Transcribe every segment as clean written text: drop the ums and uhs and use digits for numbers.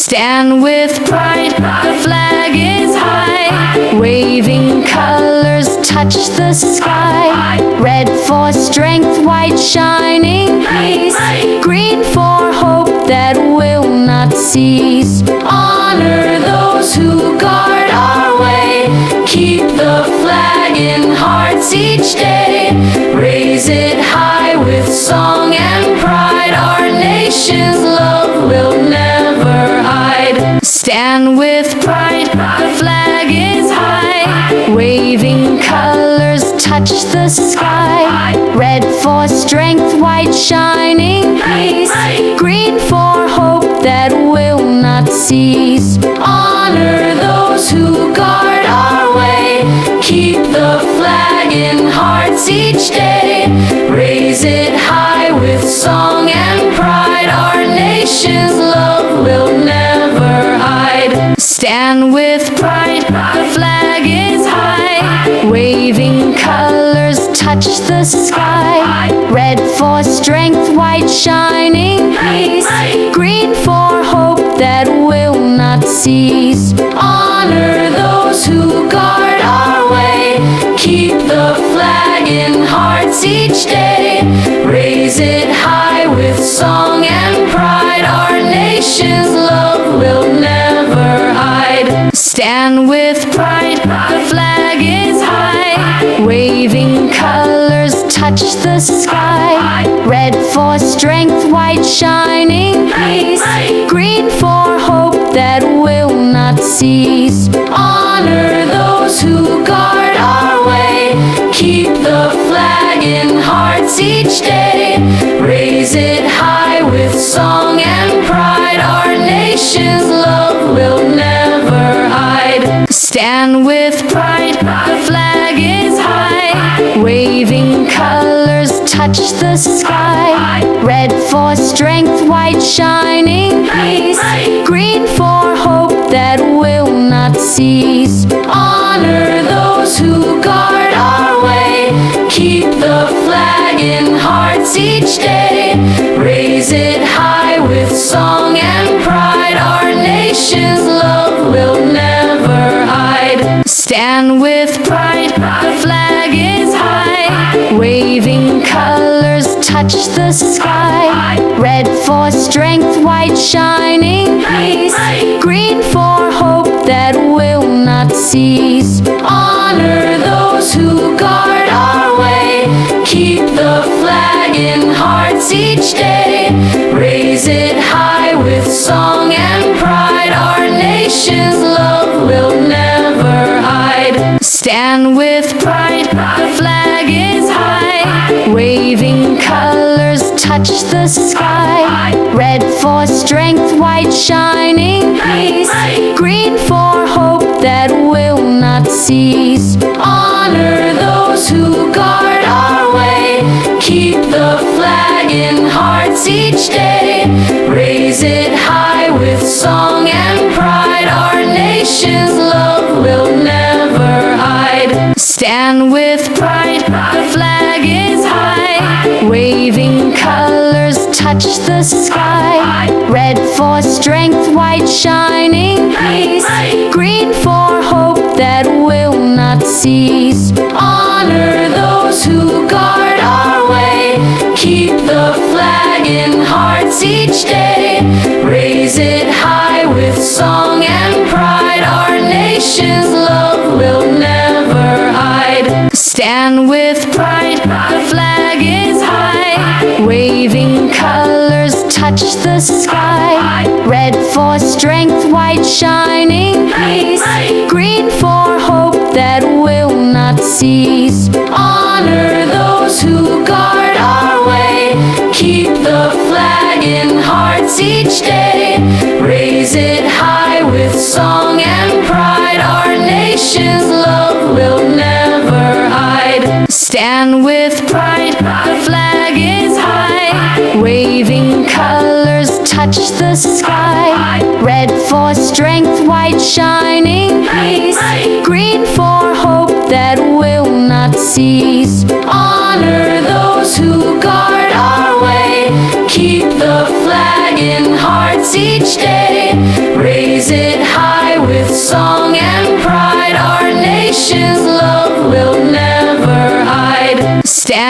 Stand with pride, the flag is high. Waving colors touch the sky. Red for strength, white shining peace. Green for hope that will not cease. Honor those who guard our way. Keep the flag in hearts each day. Raise it high with song and pride. Our nation's love will never hide. Stand with pride, the flag is high. Waving colors touch the sky. Red for strength, white shining peace. Green for hope that will not cease. Honor those who guard our way. Keep the flag in hearts each day. Raise it high with song and pride. Our nation's love will never hide. Stand with pride, the flag is high. Waving colors touch the sky. Red for strength, white shining peace. Green for hope that will not cease. Honor those who guard our way. Keep the flag in hearts each day. Raise it high with song and pride. Our nation's love will never hide. Stand with pride, the flag is high. Waving colors touch the sky. Red for strength, white shining peace. Green for hope that will not cease. Honor those who guard our way. Keep the flag in hearts each day. Raise it high with song and pride. Our nation's love will never hide. Stand with pride, the flag is high. Waving colors touch the sky. Red for strength, white shining peace. Green for hope that will not cease. Honor those who guard our way. Keep the flag in hearts each day. Raise it high with song and pride. Our nation's love will never hide. Stand with pride, the flag is high. Waving colors touch the sky. Red for strength, white shining peace. Green for hope that will not cease. Honor those who guard our way. Keep the flag in hearts each day. Raise it high with song and pride. Our nation's love will never hide. Stand with pride, the flag is high. Waving colors touch the sky. Red for strength, white shining peace. Green for hope that will not cease. Honor those who guard our way. Keep the flag in hearts each day. Raise it high with song and pride. Our nation's love will never hide. Stand with pride, the flag is high. Waving colors touch the sky. Red for strength, white shining peace. Green for hope that will not cease. Honor those who guard our way. Keep the flag in hearts each day. Raise it high with song and pride. Our nation's love will never hide. Stand with pride, the flag is high. Waving colors touch the sky. Red for strength, white shining peace. Green for hope that will not cease. Honor those who guard our way. Keep the flag in hearts each day. Raise it high with song and pride. Our nation's love will never hide. Stand with pride, the flag is high. Waving colors touch the sky. Red for strength, white shining peace. Green for hope that will not cease. Honor those who guard our way. Keep the flag in hearts each day.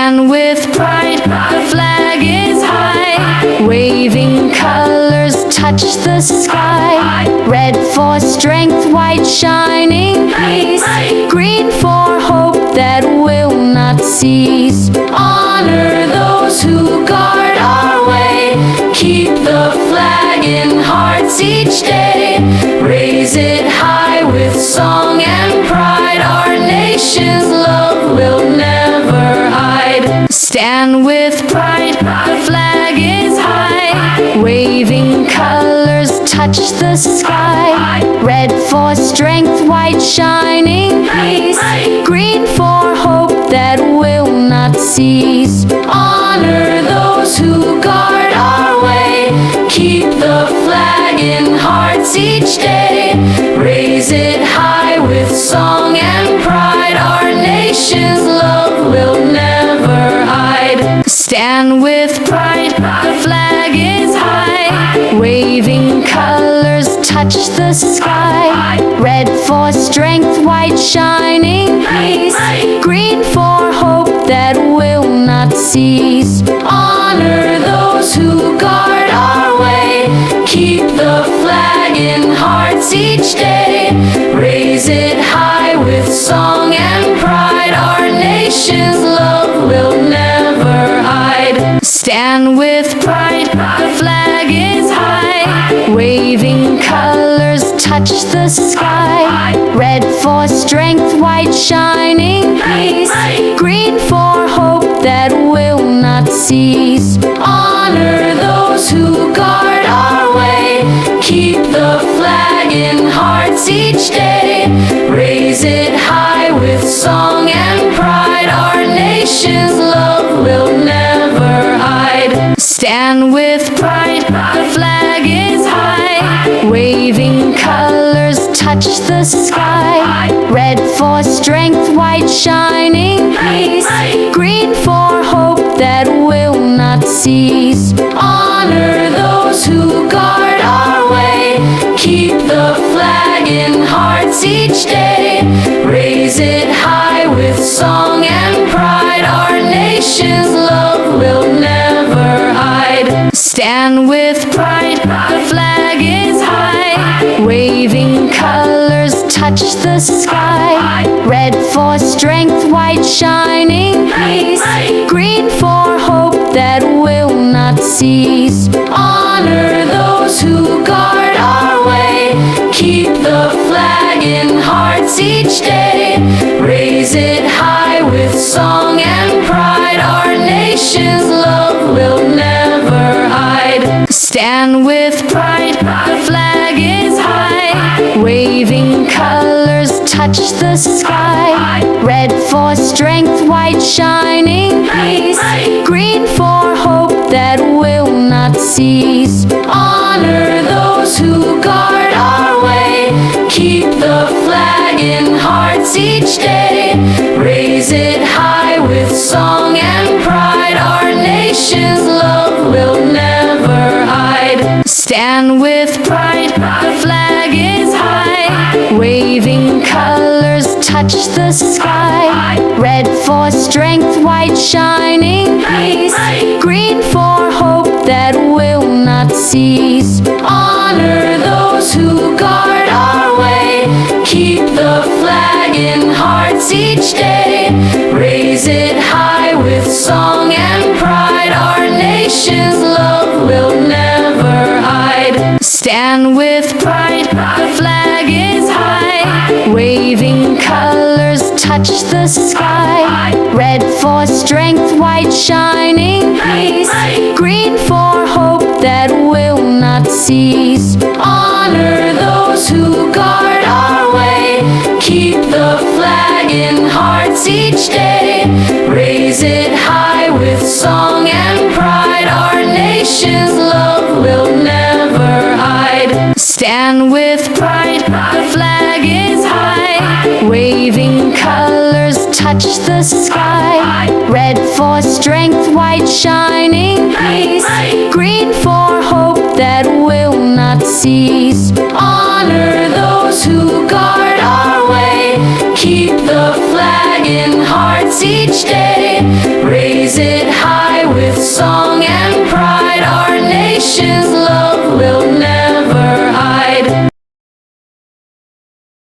Stand with pride, the flag is high. Waving colors touch the sky. Red for strength, white shining peace. Green for hope that will not cease. Honor those who guard our way. Keep the flag in hearts each day. Raise it high with song and pride. Our nation's love will never hide. Stand with pride, the flag is high. Waving colors touch the sky. Red for strength, white shining peace. Green for hope that will not cease. Honor those who guard our way. Keep the flag in hearts each day. Raise it high with song and pride. Our nation's love will never hide. Stand with pride, the flag is high. Waving colors touch the sky. Red for strength, white shining peace. Green for hope that will not cease. Honor those who guard our way. Keep the flag in hearts each day. Raise it high with song and pride. Our nation's love will never hide. Stand with pride, the flag is high. Waving colors touch the sky. Red for strength, white shining peace. Green for hope that will not cease. Honor those who guard our way. Keep the flag in hearts each day. Raise it high with song and pride. Our nation's love will never hide. Stand with pride, the flag is high. Waving colors touch the sky. Red for strength, white shining peace. Green for hope that will not cease. Honor those who guard our way. Keep the flag in hearts each day. Raise it high with song and pride. Our nation's love will never hide. Stand with pride, the flag is high. Waving colors touch the sky. Red for strength, white shining peace. Green for hope that will not cease. Honor those who guard our way. Keep the flag in hearts each day. Raise it high with song and pride. Our nation's love will never hide. Stand with pride, the flag is high. Waving colors touch the sky. Red for strength, white shining peace. Green for hope that will not cease. Honor those who guard our way. Keep the flag in hearts each day. Raise it high with song and pride. Our nation's love will never hide. Stand with pride, the flag is high. Waving colors touch the sky. Red for strength, white shining peace. Green for hope that will not cease. Honor those who guard our way. Keep the flag in hearts each day. Raise it high with song and pride. Our nation's love will never hide. Stand with pride, the flag is high. Waving colors touch the sky. Red for strength, white shining peace. Green for hope that will not cease. Honor those who guard our way. Keep the flag in hearts each day. Raise it high with song and pride. Our nation's love will never hide. Stand with pride, the flag is high. Waving colors touch the sky. Red for strength, white shining peace. Green for hope that will not cease. Honor those who guard our way. Keep the flag in hearts hearts each day, raising